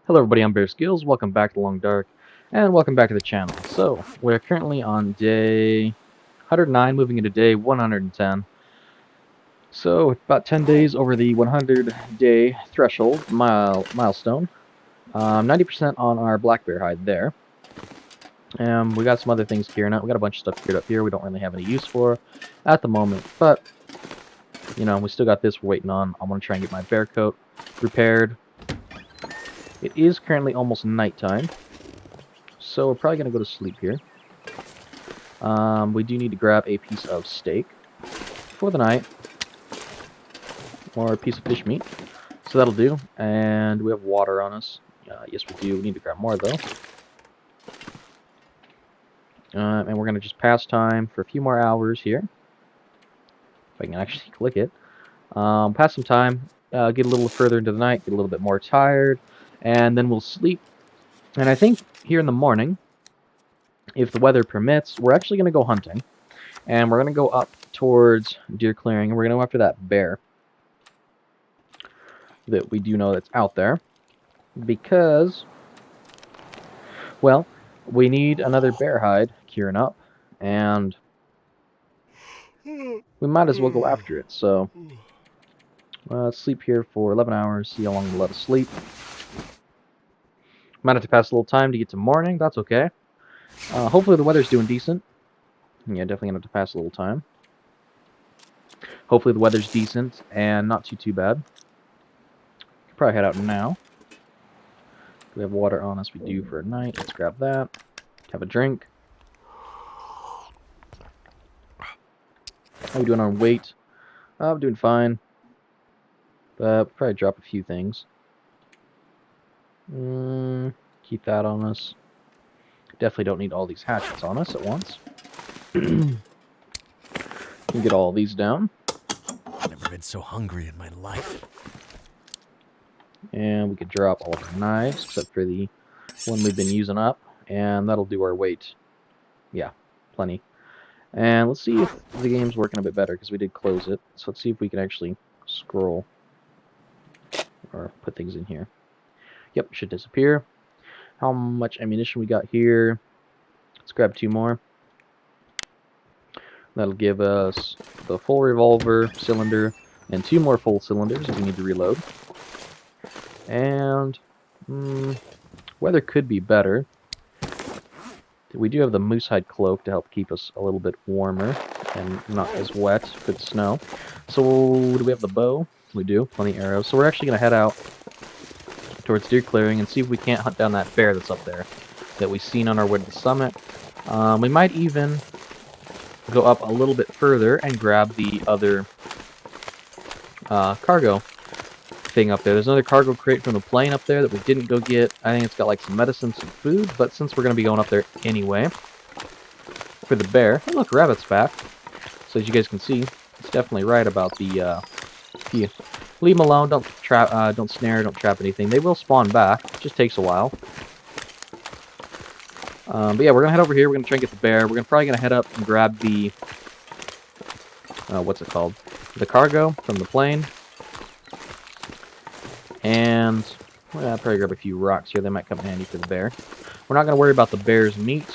Hello everybody, I'm Bear Skills, welcome back to Long Dark, and welcome back to the channel. So, we're currently on day 109, moving into day 110. So, about 10 days over the 100-day threshold, milestone. 90% on our black bear hide there. And we got some other things gearing up. We got a bunch of stuff geared up here we don't really have any use for at the moment. But, you know, we still got this we're waiting on. I want to try and get my bear coat repaired. It is currently almost nighttime. So we're probably going to go to sleep here. We do need to grab a piece of steak for the night. Or a piece of fish meat. So that'll do. And we have water on us. Yes, we do. We need to grab more, though. And we're going to just pass time for a few more hours here. If I can actually click it. Pass some time. Get a little further into the night. Get a little bit more tired. And then we'll sleep. And I think here in the morning, if the weather permits, we're actually going to go hunting. And we're going to go up towards Deer Clearing, and we're going to go after that bear that we do know that's out there. Because, well, we need another bear hide curing up, and we might as well go after it. So, let's sleep here for 11 hours, see how long we'll let us sleep. Might have to pass a little time to get to morning, that's okay. Hopefully the weather's doing decent. Yeah, definitely gonna have to pass a little time. Hopefully the weather's decent and not too bad. Could probably head out now. We have water on us, we do for a night. Let's grab that. Have a drink. How are we doing on weight? I'm doing fine. But probably drop a few things. Keep that on us. Definitely don't need all these hatchets on us at once. Can get all these down. I've never been so hungry in my life. And we could drop all of our knives, except for the one we've been using up. And that'll do our weight. Yeah, plenty. And let's see if the game's working a bit better, because we did close it. So let's see if we can actually scroll. Or put things in here. Yep, should disappear. How much ammunition we got here? Let's grab 2 more. That'll give us the full revolver cylinder and 2 more full cylinders if we need to reload. And weather could be better. We do have the moosehide cloak to help keep us a little bit warmer and not as wet for the snow. So do we have the bow? We do, plenty of arrows. So we're actually going to head out towards Deer Clearing and see if we can't hunt down that bear that's up there that we've seen on our way to the summit. We might even go up a little bit further and grab the other cargo thing up there. There's another cargo crate from the plane up there that we didn't go get. I think it's got like some medicine, some food, but since we're going to be going up there anyway for the bear, hey look, rabbit's back. So as you guys can see, it's definitely right about the if you leave them alone, don't snare, don't trap anything. They will spawn back. It just takes a while. But yeah, we're gonna head over here. We're gonna try and get the bear. We're probably gonna head up and grab the what's it called? The cargo from the plane. And I'll probably grab a few rocks here. They might come in handy for the bear. We're not gonna worry about the bear's meat,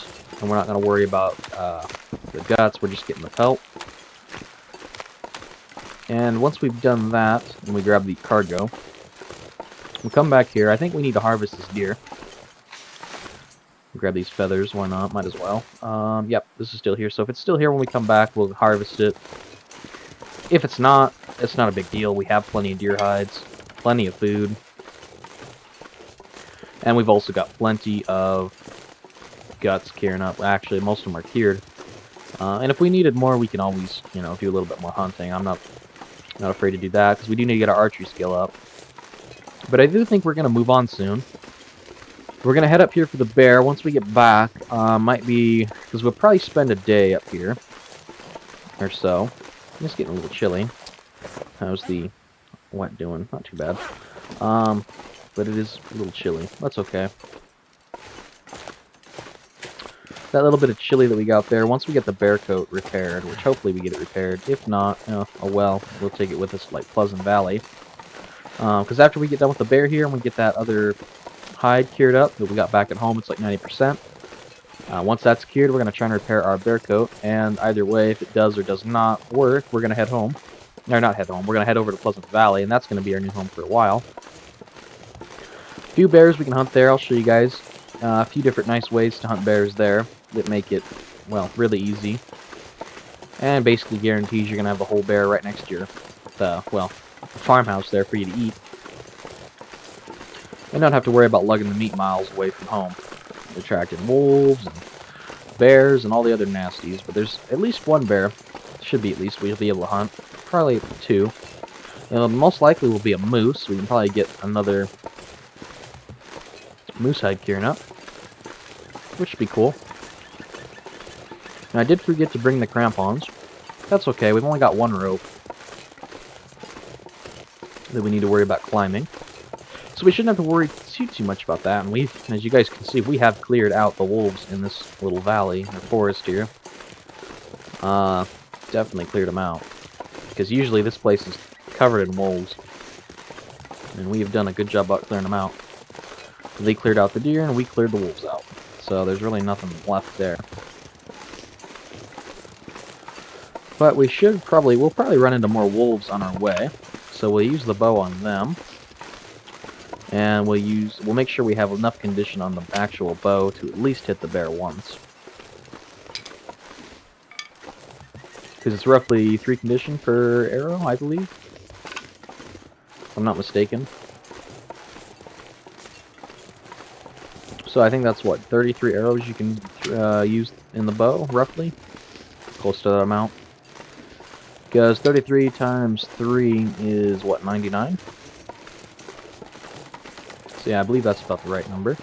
and we're not gonna worry about the guts. We're just getting the pelt. And once we've done that, and we grab the cargo, we'll come back here. I think we need to harvest this deer. Grab these feathers, why not? Might as well. Yep, this is still here. So if it's still here when we come back, we'll harvest it. If it's not a big deal. We have plenty of deer hides, plenty of food. And we've also got plenty of guts curing up. Actually, most of them are cured. And if we needed more, we can always, you know, do a little bit more hunting. I'm not afraid to do that, because we do need to get our archery skill up. But I do think we're going to move on soon. We're going to head up here for the bear. Once we get back, might be, because we'll probably spend a day up here, or so. It's getting a little chilly. How's the wet doing? Not too bad. But it is a little chilly. That's okay. That little bit of chili that we got there, once we get the bear coat repaired, which hopefully we get it repaired. If not, oh well, we'll take it with us to like Pleasant Valley. Because after we get done with the bear here and we get that other hide cured up that we got back at home. It's like 90%. Once that's cured, we're going to try and repair our bear coat, and either way, if it does or does not work, we're going to head home. Or not head home, we're going to head over to Pleasant Valley, and that's going to be our new home for a while. A few bears we can hunt there. I'll show you guys a few different nice ways to hunt bears there that make it, well, really easy. And basically guarantees you're going to have the whole bear right next to your, farmhouse there for you to eat. And not have to worry about lugging the meat miles away from home. Attracting wolves and bears and all the other nasties, but there's at least one bear. Should be at least we'll be able to hunt. Probably two. Most likely will be a moose. We can probably get another moose hide curing up, which would be cool. And I did forget to bring the crampons. That's okay. We've only got one rope that we need to worry about climbing. So we shouldn't have to worry too much about that. And as you guys can see, we have cleared out the wolves in this little valley, or forest here. Definitely cleared them out. Because usually this place is covered in wolves. And we have done a good job about clearing them out. They cleared out the deer, and we cleared the wolves out. So there's really nothing left there. But we'll probably run into more wolves on our way. So we'll use the bow on them. And we'll make sure we have enough condition on the actual bow to at least hit the bear once. Because it's roughly 3 condition per arrow, I believe. If I'm not mistaken. So I think that's what, 33 arrows you can use in the bow, roughly? Close to that amount. Because 33 times 3 is, what, 99? So yeah, I believe that's about the right number.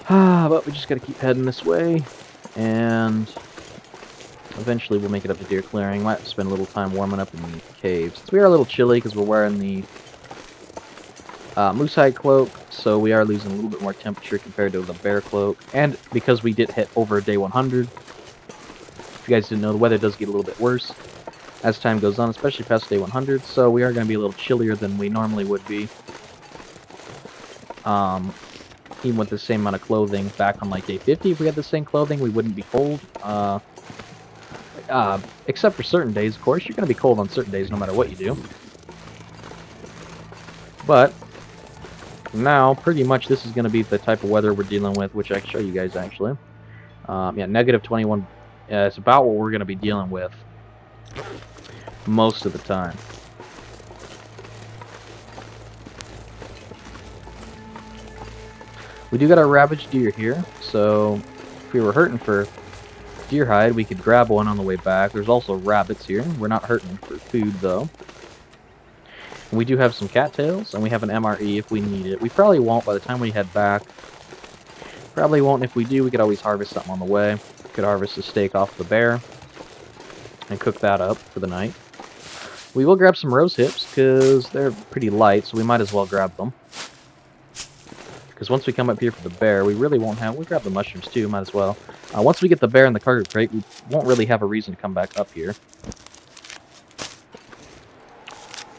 But we just gotta keep heading this way, and eventually we'll make it up to deer clearing. Might have to spend a little time warming up in the caves. We are a little chilly because we're wearing the moose hide cloak, so we are losing a little bit more temperature compared to the bear cloak. And because we did hit over day 100, if you guys didn't know, the weather does get a little bit worse as time goes on, especially past day 100, so we are going to be a little chillier than we normally would be. Even with the same amount of clothing back on like day 50, if we had the same clothing, we wouldn't be cold. Except for certain days, of course. You're going to be cold on certain days no matter what you do. But now, pretty much this is going to be the type of weather we're dealing with, which I can show you guys actually. Yeah, negative 21. It's about what we're going to be dealing with most of the time. We do got a ravaged deer here, so if we were hurting for deer hide, we could grab one on the way back. There's also rabbits here. We're not hurting for food, though. And we do have some cattails, and we have an MRE if we need it. We probably won't by the time we head back. Probably won't. If we do, we could always harvest something on the way. We could harvest a steak off the bear and cook that up for the night. We will grab some rose hips, because they're pretty light, so we might as well grab them. Because once we come up here for the bear, we really won't have... We'll grab the mushrooms too, might as well. Once we get the bear in the cargo crate, we won't really have a reason to come back up here.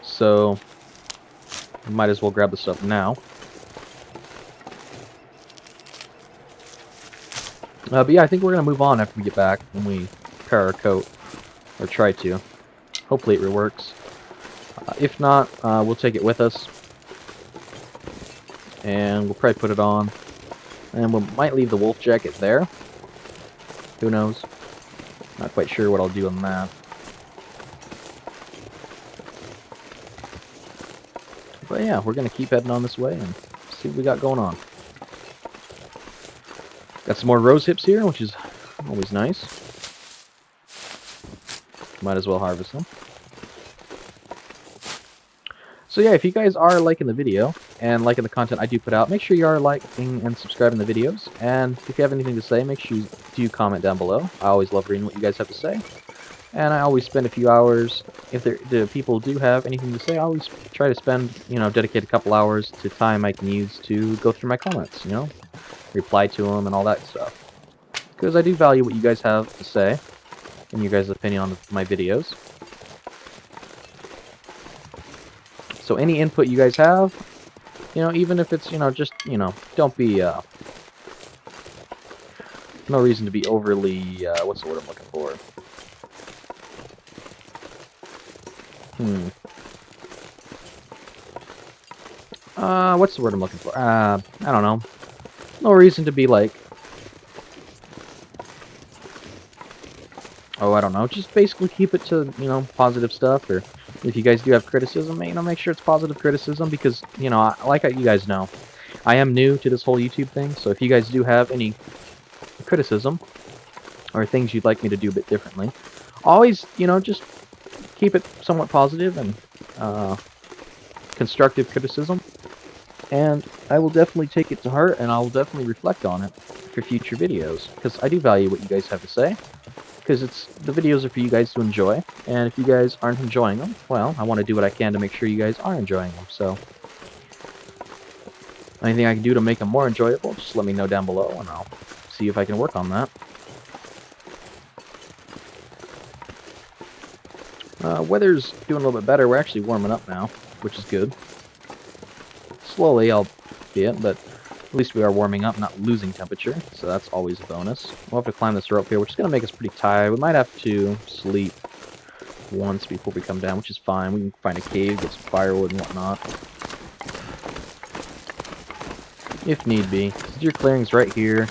So, we might as well grab the stuff now. But yeah, I think we're going to move on after we get back when we repair our coat. Or try to. Hopefully it works. If not, we'll take it with us. And we'll probably put it on. And we might leave the wolf jacket there. Who knows? Not quite sure what I'll do on that. But yeah, we're going to keep heading on this way and see what we got going on. Got some more rose hips here, which is always nice. Might as well harvest them. So yeah, if you guys are liking the video and liking the content I do put out, make sure you are liking and subscribing the videos. And if you have anything to say, make sure you do comment down below. I always love reading what you guys have to say. And I always spend a few hours, if the people do have anything to say, I always try to spend, dedicate a couple hours to time I can use to go through my comments, reply to them and all that stuff. Because I do value what you guys have to say and your guys' opinion on my videos. So any input you guys have, You know, even if it's, just, don't be, no reason to be overly, what's the word I'm looking for? What's the word I'm looking for? I don't know. No reason to be like, oh, I don't know. Just basically keep it to, positive stuff. Or if you guys do have criticism, make sure it's positive criticism because, like you guys know, I am new to this whole YouTube thing. So if you guys do have any criticism or things you'd like me to do a bit differently, always, just keep it somewhat positive and constructive criticism. And I will definitely take it to heart, and I'll definitely reflect on it for future videos, because I do value what you guys have to say, because the videos are for you guys to enjoy, and if you guys aren't enjoying them, well, I want to do what I can to make sure you guys are enjoying them, so anything I can do to make them more enjoyable, just let me know down below, and I'll see if I can work on that. Weather's doing a little bit better. We're actually warming up now, which is good. Slowly, albeit, but at least we are warming up, not losing temperature, so that's always a bonus. We'll have to climb this rope here, which is going to make us pretty tired. We might have to sleep once before we come down, which is fine. We can find a cave, get some firewood and whatnot, if need be. Deer clearing's right here.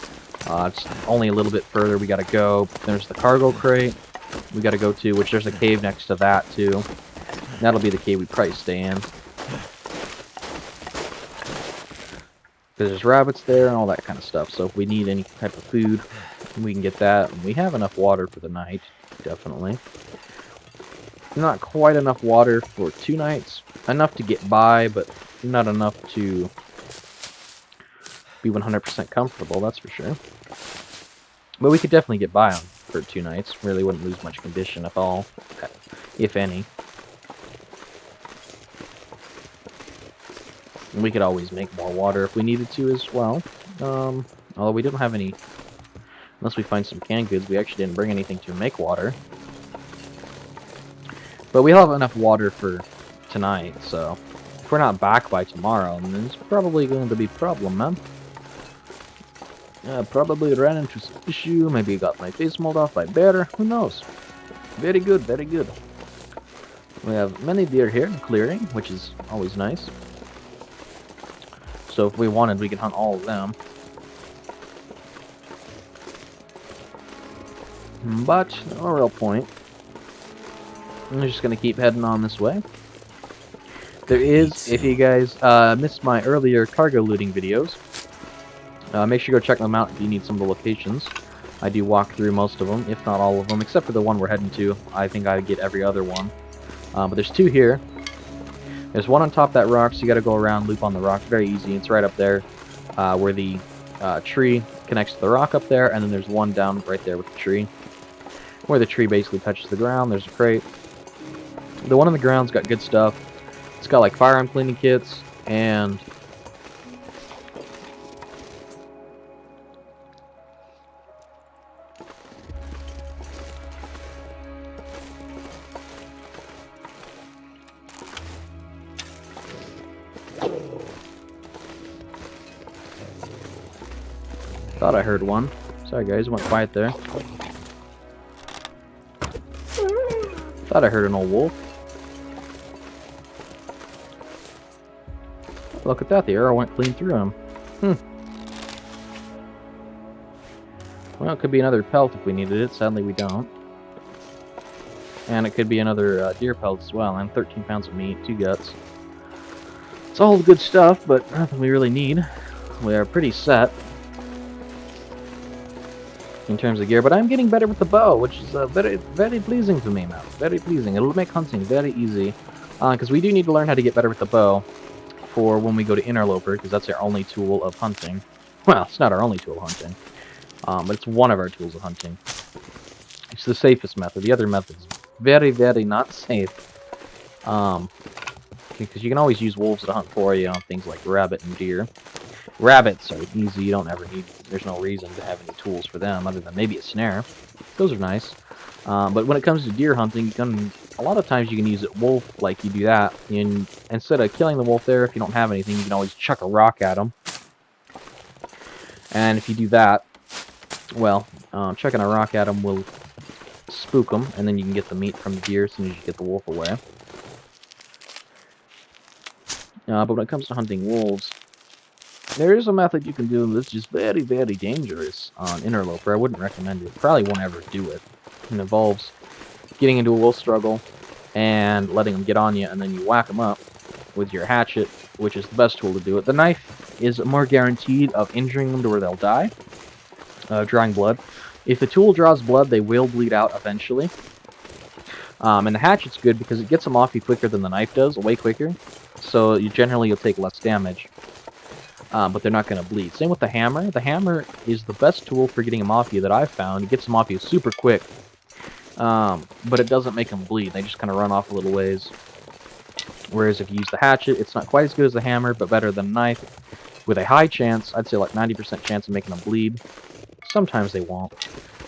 It's only a little bit further we got to go. There's the cargo crate we got to go to, which there's a cave next to that, too. That'll be the cave we probably stay in. There's rabbits there and all that kind of stuff, so if we need any type of food, we can get that. And we have enough water for the night, definitely. Not quite enough water for 2 nights. Enough to get by, but not enough to be 100% comfortable, that's for sure. But we could definitely get by on for 2 nights. Really wouldn't lose much condition at all, if any. We could always make more water if we needed to as well. Although we don't have any, unless we find some canned goods, we actually didn't bring anything to make water. But we'll have enough water for tonight, so if we're not back by tomorrow, then it's probably going to be a problem, man. Probably ran into some issue, maybe got my face mauled off by a bear, who knows. Very good, very good. We have many deer here in clearing, which is always nice. So if we wanted, we could hunt all of them. But no real point. I'm just going to keep heading on this way. There is, if you guys missed my earlier cargo looting videos, make sure you go check them out if you need some of the locations. I do walk through most of them, if not all of them, except for the one we're heading to. I think I get every other one. But there's 2 here. There's one on top of that rock, so you gotta go around, loop on the rock. Very easy. It's right up there where the tree connects to the rock up there, and then there's one down right there with the tree. Where the tree basically touches the ground, there's a crate. The one on the ground's got good stuff. It's got like firearm cleaning kits, and thought I heard one. Sorry guys, went quiet there. Thought I heard an old wolf. Look at that, the arrow went clean through him. Well, it could be another pelt if we needed it. Sadly, we don't. And it could be another deer pelt as well, and 13 pounds of meat, 2 guts. It's all good stuff, but nothing we really need. We are pretty set in terms of gear, but I'm getting better with the bow, which is very, very pleasing to me, man. Very pleasing. It'll make hunting very easy, because we do need to learn how to get better with the bow for when we go to Interloper, because that's our only tool of hunting. Well, it's not our only tool of hunting, but it's one of our tools of hunting. It's the safest method. The other method is very, very not safe, because you can always use wolves to hunt for you on things like rabbit and deer. Rabbits are easy, you don't ever need, there's no reason to have any tools for them other than maybe a snare. Those are nice. But when it comes to deer hunting, you can a lot of times you can use it wolf, like you do that, and instead of killing the wolf there, if you don't have anything, you can always chuck a rock at him. And if you do that, well, chucking a rock at him will spook them, and then you can get the meat from the deer as soon as you get the wolf away. But when it comes to hunting wolves, there is a method you can do that's just very, very dangerous on Interloper. I wouldn't recommend it. Probably won't ever do it. It involves getting into a wolf struggle and letting them get on you, and then you whack them up with your hatchet, which is the best tool to do it. The knife is more guaranteed of injuring them to where they'll die, drawing blood. If the tool draws blood, they will bleed out eventually. And the hatchet's good because it gets them off you quicker than the knife does, way quicker. So you'll take less damage. But they're not going to bleed. Same with the hammer. The hammer is the best tool for getting them off you that I've found. It gets them off you super quick. But it doesn't make them bleed. They just kind of run off a little ways. Whereas if you use the hatchet, it's not quite as good as the hammer, but better than a knife. With a high chance, I'd say like 90% chance of making them bleed. Sometimes they won't.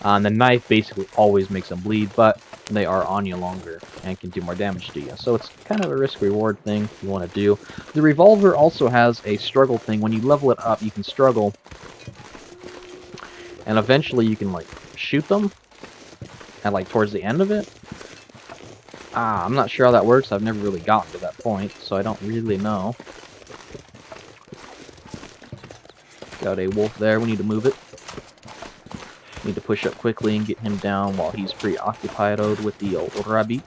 And the knife basically always makes them bleed, but they are on you longer and can do more damage to you. So it's kind of a risk-reward thing you want to do. The revolver also has a struggle thing. When you level it up, you can struggle. And eventually you can, like, shoot them. And, like, towards the end of it. I'm not sure how that works. I've never really gotten to that point, so I don't really know. Got a wolf there. We need to move it. Need to push up quickly and get him down while he's preoccupied with the old rabbit.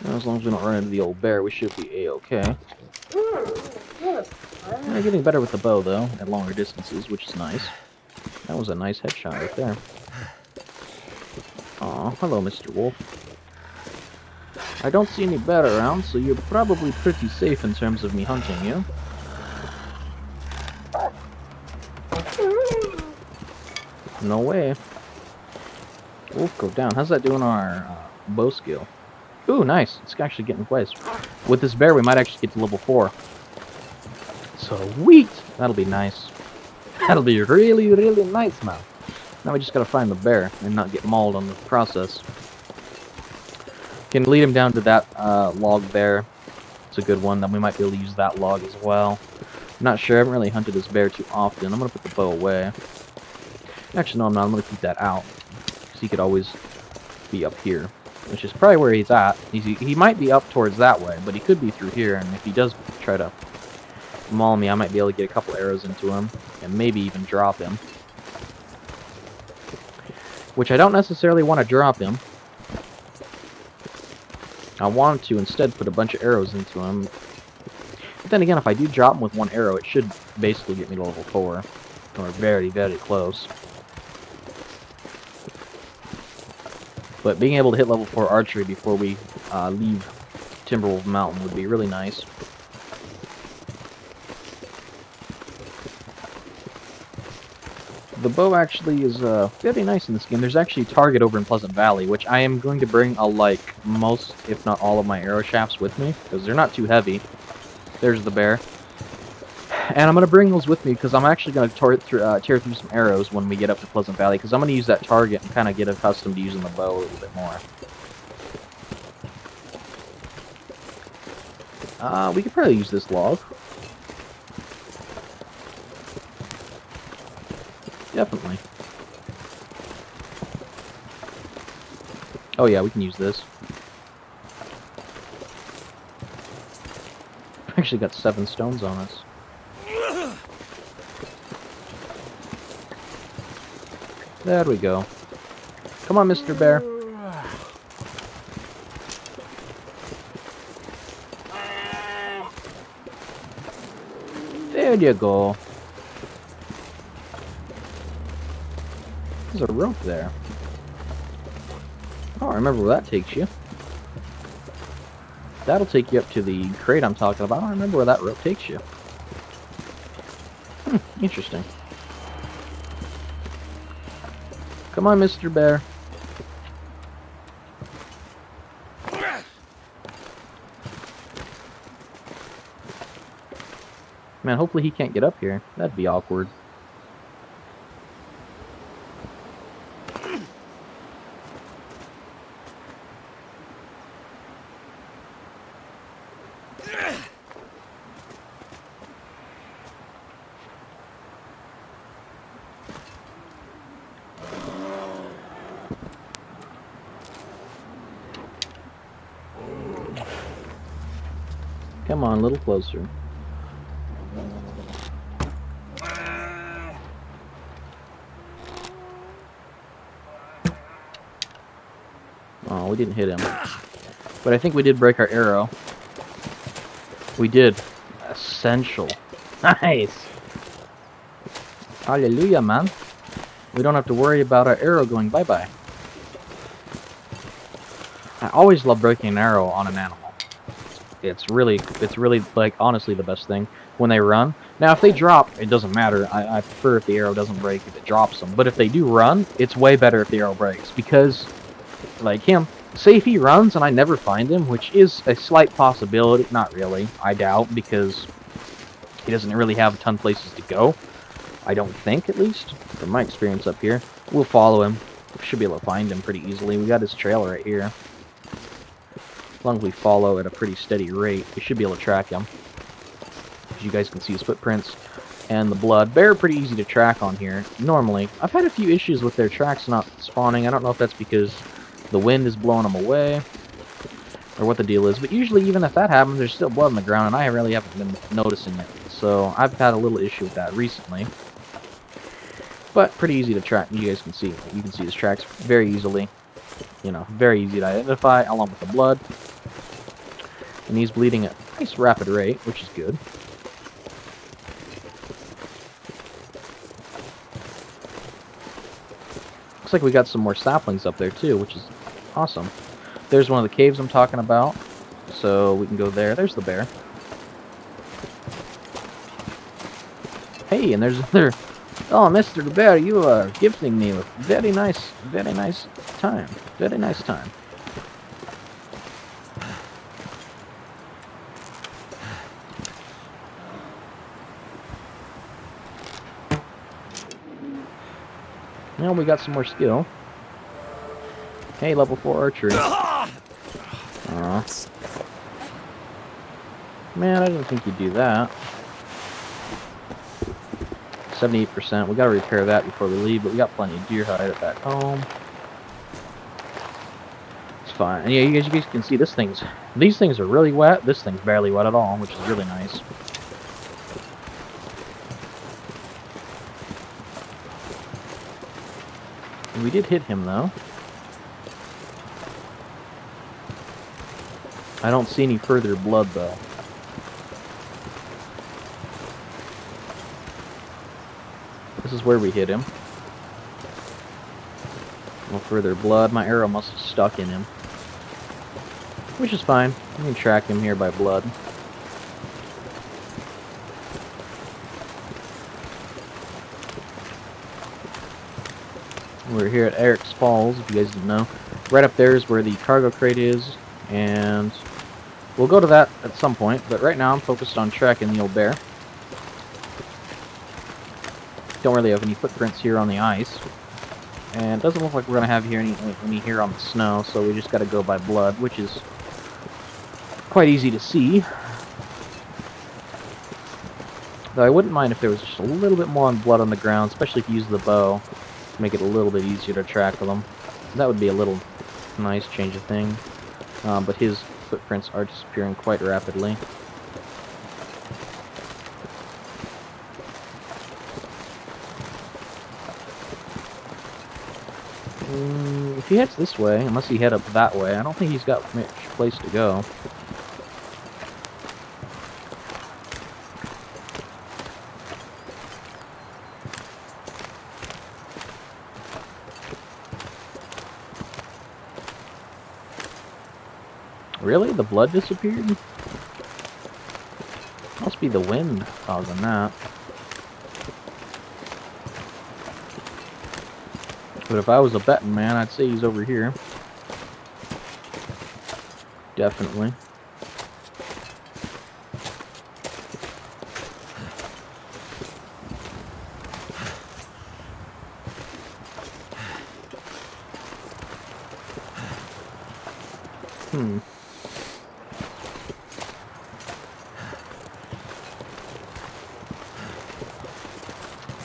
As long as we don't run into the old bear, we should be a-okay. We're getting better with the bow, though, at longer distances, which is nice. That was a nice headshot right there. Aw, hello, Mr. Wolf. I don't see any bear around, so you're probably pretty safe in terms of me hunting you. No way. Wolf, go down. How's that doing our bow skill? Ooh, nice. It's actually getting place. With this bear, we might actually get to level 4. Sweet! That'll be nice. That'll be really, really nice, man. Now we just gotta find the bear and not get mauled on the process. Can lead him down to that log there. It's a good one. Then we might be able to use that log as well. I'm not sure. I haven't really hunted this bear too often. I'm going to put the bow away. Actually, no, I'm not. I'm going to keep that out. Because he could always be up here. Which is probably where he's at. He might be up towards that way, but he could be through here. And if he does try to maul me, I might be able to get a couple arrows into him. And maybe even drop him. Which I don't necessarily want to drop him. I want to instead put a bunch of arrows into him. But then again, if I do drop him with one arrow, it should basically get me to level 4. Or very, very close. But being able to hit level 4 archery before we leave Timberwolf Mountain would be really nice. The bow actually is very nice in this game. There's actually a target over in Pleasant Valley, which I am going to bring like most, if not all, of my arrow shafts with me, because they're not too heavy. There's the bear. And I'm going to bring those with me, because I'm actually going to tear through some arrows when we get up to Pleasant Valley, because I'm going to use that target and kind of get accustomed to using the bow a little bit more. We could probably use this log. Definitely. Oh yeah, we can use this. We've actually got 7 stones on us. There we go. Come on, Mr. Bear. There you go. There's a rope there. Oh, I remember where that takes you. That'll take you up to the crate I'm talking about. I don't remember where that rope takes you. Interesting. Come on, Mr. Bear. Man, hopefully he can't get up here. That'd be awkward. Come on, a little closer. Oh, we didn't hit him. But I think we did break our arrow. We did. Essential. Nice! Hallelujah, man. We don't have to worry about our arrow going bye-bye. I always love breaking an arrow on an animal. It's really, like, honestly the best thing when they run. Now, if they drop, it doesn't matter. I prefer if the arrow doesn't break if it drops them. But if they do run, it's way better if the arrow breaks. Because, like him, say if he runs and I never find him, which is a slight possibility. Not really. I doubt, because he doesn't really have a ton of places to go. I don't think, at least, from my experience up here. We'll follow him. We should be able to find him pretty easily. We got his trail right here. As long as we follow at a pretty steady rate, we should be able to track him. As you guys can see his footprints and the blood. Bear pretty easy to track on here, normally. I've had a few issues with their tracks not spawning. I don't know if that's because the wind is blowing them away, or what the deal is, but usually even if that happens, there's still blood on the ground, and I really haven't been noticing it. So I've had a little issue with that recently. But pretty easy to track, you guys can see. You can see his tracks very easily. You know, very easy to identify, along with the blood. And he's bleeding at a nice rapid rate, which is good. Looks like we got some more saplings up there too, which is awesome. There's one of the caves I'm talking about, so we can go there. There's the bear. Hey, and there's another... Oh, Mr. the Bear, you are gifting me with very nice time. Very nice time. Well, we got some more skill. Hey, level 4 archery. Aw. Man, I didn't think you'd do that. 78%. We gotta repair that before we leave, but we got plenty of deer hide back home. It's fine. And yeah, you guys can see these things are really wet. This thing's barely wet at all, which is really nice. We did hit him, though. I don't see any further blood, though. This is where we hit him. No further blood. My arrow must have stuck in him. Which is fine. We can track him here by blood. We're here at Eric's Falls, if you guys didn't know. Right up there is where the cargo crate is, and we'll go to that at some point, but right now I'm focused on tracking the old bear. Don't really have any footprints here on the ice, and it doesn't look like we're going to have any here on the snow, so we just got to go by blood, which is quite easy to see. Though I wouldn't mind if there was just a little bit more blood on the ground, especially if you use the bow. Make it a little bit easier to track them. That would be a little nice change of thing. But his footprints are disappearing quite rapidly. If he heads this way, unless he head up that way, I don't think he's got much place to go. Really? The blood disappeared? Must be the wind causing that. But if I was a betting man, I'd say he's over here. Definitely.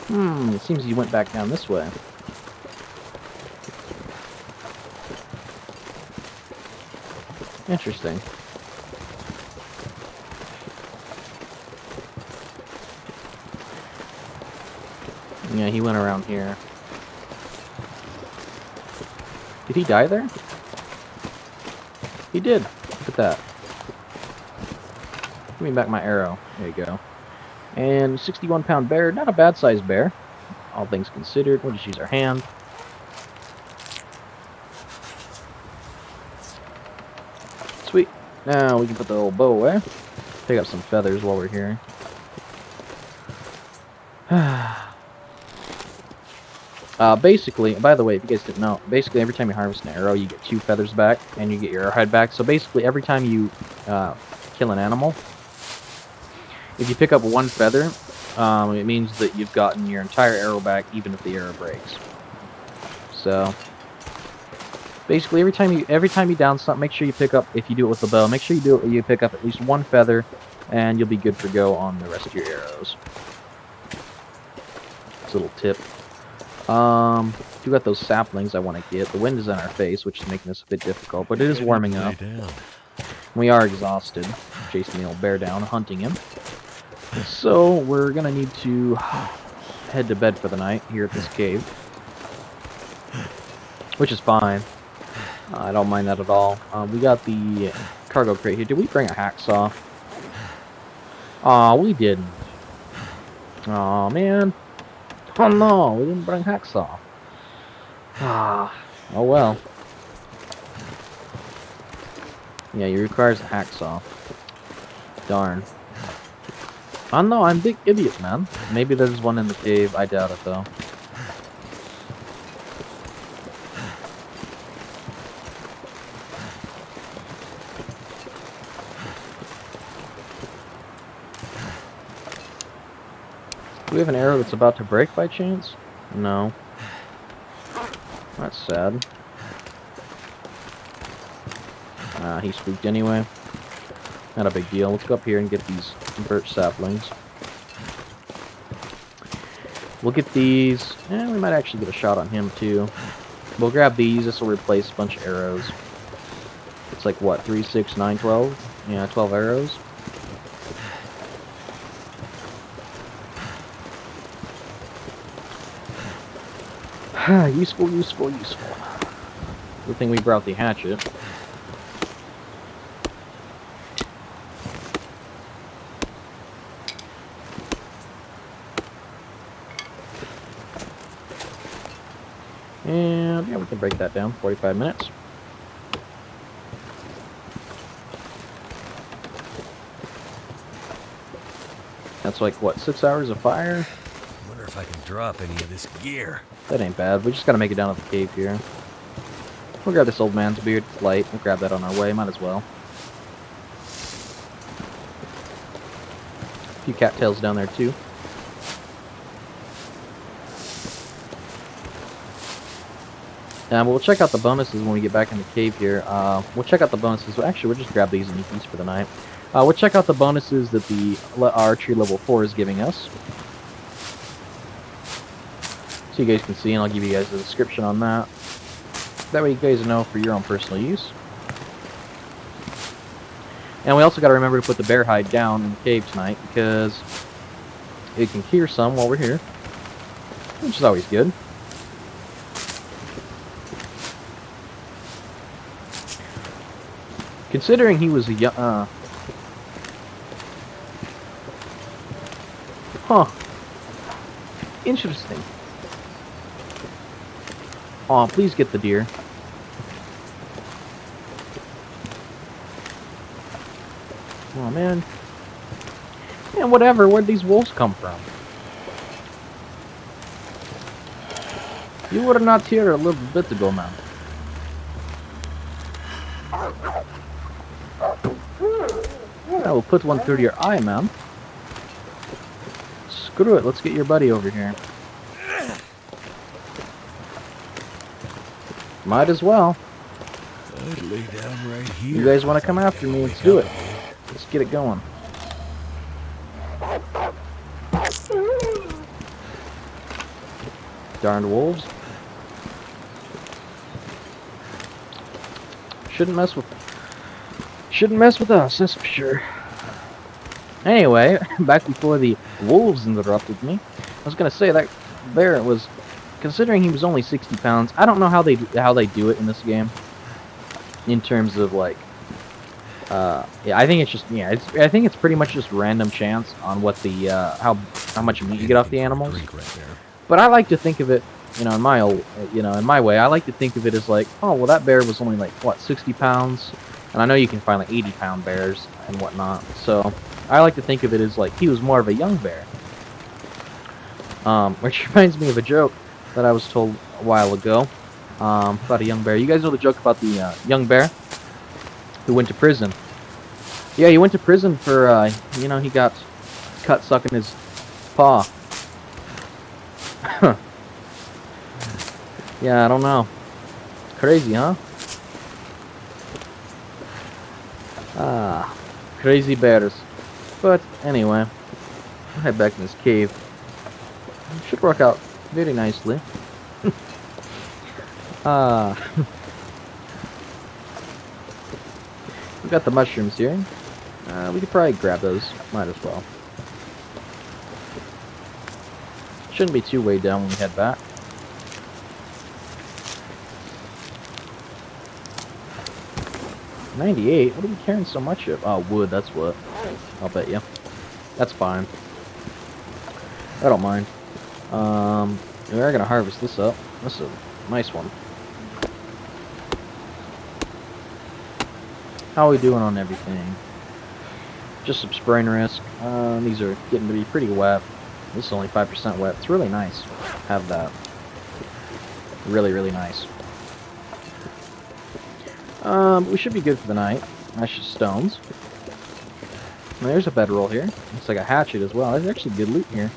It seems he went back down this way. Interesting. Yeah, he went around here. Did he die there? He did. Look at that. Give me back my arrow. There you go. And 61-pound bear. Not a bad sized bear. All things considered. We'll just use our hand. Sweet. Now we can put the old bow away. Pick up some feathers while we're here. Basically, by the way, if you guys didn't know, basically every time you harvest an arrow, you get 2 feathers back, and you get your arrowhead back. So basically, every time you kill an animal, if you pick up 1 feather, it means that you've gotten your entire arrow back, even if the arrow breaks. So basically, every time you down something, make sure you pick up. If you do it with the bow, make sure you pick up at least 1 feather, and you'll be good for go on the rest of your arrows. It's a little tip. We got those saplings I want to get. The wind is in our face, which is making this a bit difficult, but it is warming up. We are exhausted, chasing the old bear down, hunting him. So we're gonna need to head to bed for the night here at this cave, which is fine. I don't mind that at all. We got the cargo crate here. Did we bring a hacksaw? Aw, we didn't. Aw, man. Oh no, we didn't bring hacksaw. Ah, oh well. Yeah, he requires a hacksaw. Darn. Oh no, I'm a big idiot, man. Maybe there's one in the cave. I doubt it, though. Do we have an arrow that's about to break by chance? No. That's sad. He spooked anyway. Not a big deal. Let's go up here and get these birch saplings. We'll get these, and we might actually get a shot on him too. We'll grab these. This will replace a bunch of arrows. It's like what, 3, 6, 9, 12? Yeah, 12 arrows. Useful, useful, useful. Good thing we brought the hatchet. And yeah, we can break that down. 45 minutes. That's like what, 6 hours of fire? Wonder if I can drop any of this gear. That ain't bad. We just gotta make it down to the cave here. We'll grab this old man's beard. It's light. We'll grab that on our way. Might as well. A few cattails down there too. We'll check out the bonuses when we get back in the cave here. We'll check out the bonuses. Well, actually, we'll just grab these and eat these for the night. We'll check out the bonuses that the archery level 4 is giving us. So you guys can see, and I'll give you guys a description on that. That way you guys know for your own personal use. And we also got to remember to put the bear hide down in the cave tonight, because it can cure some while we're here, which is always good. Considering he was a young, interesting. Aw, please get the deer. Oh man. Man, whatever, where'd these wolves come from? You were not here a little bit ago, man. I will put one through your eye, man. Screw it, let's get your buddy over here. Might as well. I'd lay down right here. You guys want to come after me? Let's do it. Let's get it going. Darned wolves. Shouldn't mess with us, that's for sure. Anyway, back before the wolves interrupted me, I was gonna say that bear was, considering he was only 60 pounds. I don't know how they do it in this game, in terms of like, yeah, I think it's just I think it's pretty much just random chance on what the how much meat you get off the animals. But I like to think of it, in my way, I like to think of it as like, oh well, that bear was only like what 60 pounds, and I know you can find like 80-pound bears and whatnot. So I like to think of it as like he was more of a young bear. Which reminds me of a joke that I was told a while ago about a young bear. You guys know the joke about the young bear who went to prison? Yeah, he went to prison for, he got cut sucking his paw. Yeah, I don't know. Crazy, huh? Ah, crazy bears. But anyway, I'll head back in this cave. It should work out very nicely. We got the mushrooms here. We could probably grab those. Might as well. Shouldn't be too weighed down when we head back. $98? What are we carrying so much of? Oh, wood, that's what. I'll bet you. That's fine. I don't mind. We are gonna harvest this up. This is a nice one. How are we doing on everything? Just some spraying risk. These are getting to be pretty wet. This is only 5% wet. It's really nice. Have that. Really, really nice. We should be good for the night. That's just stones. There's a bedroll here. Looks like a hatchet as well. There's actually good loot here.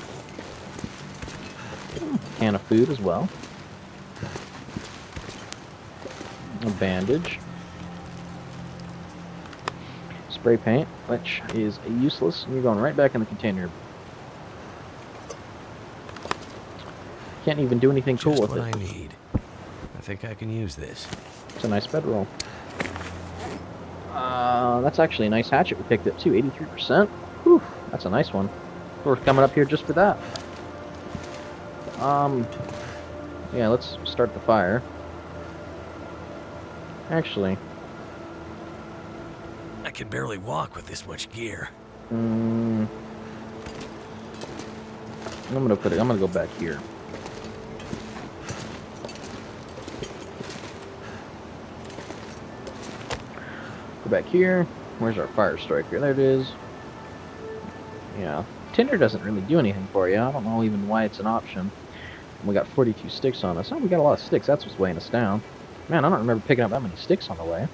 Can of food as well. A bandage. Spray paint, which is useless. And you're going right back in the container. Can't even do anything cool with it. Just what I need. I think I can use this. It's a nice bedroll. That's actually a nice hatchet we picked up too. 83%. Whew, that's a nice one. We're coming up here just for that. Yeah, let's start the fire. Actually, I can barely walk with this much gear. I'm gonna go back here. Go back here. Where's our fire striker? There it is. Yeah. Tinder doesn't really do anything for you. I don't know even why it's an option. We got 42 sticks on us. Oh, we got a lot of sticks. That's what's weighing us down. Man, I don't remember picking up that many sticks on the way.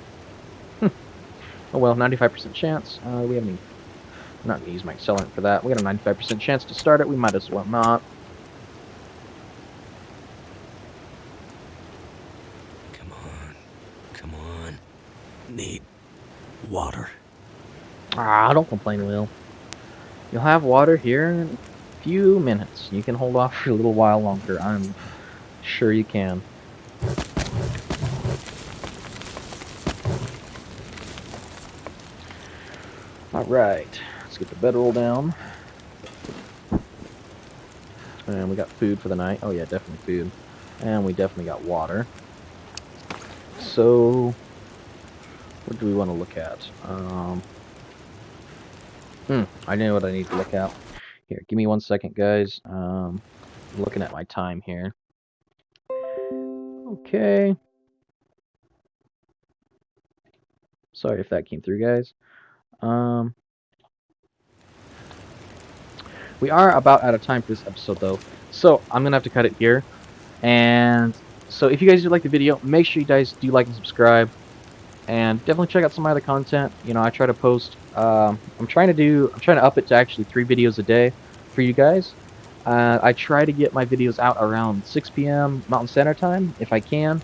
Oh well, 95% chance. We have any... I'm not gonna use my accelerant for that. We got a 95% chance to start it. We might as well not. Come on. Come on. Need water. Ah, don't complain, Will. You'll have water here in a few minutes. You can hold off for a little while longer. I'm sure you can. Alright, let's get the bedroll down. And we got food for the night. Oh yeah, definitely food. And we definitely got water. So, what do we want to look at? I know what I need to look at. Here, give me 1 second, guys. I'm looking at my time here. Okay. Sorry if that came through, guys. We are about out of time for this episode, though. So, I'm going to have to cut it here. And so, if you guys do like the video, make sure you guys do like and subscribe. And definitely check out some of my other content. You know, I try to post... I'm trying to up it to actually 3 videos a day for you guys. I try to get my videos out around 6 p.m. Mountain Standard Time, if I can.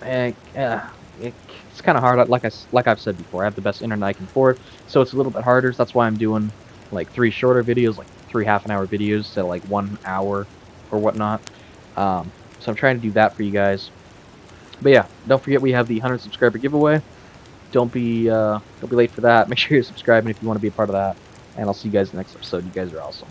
It's kind of hard. Like I've said before, I have the best internet I can afford, so it's a little bit harder. So that's why I'm doing like 3 shorter videos, like 3 half-an-hour videos, instead of like 1 hour or whatnot. So I'm trying to do that for you guys. But yeah, don't forget we have the 100 subscriber giveaway. Don't be late for that. Make sure you're subscribing if you want to be a part of that. And I'll see you guys in the next episode. You guys are awesome.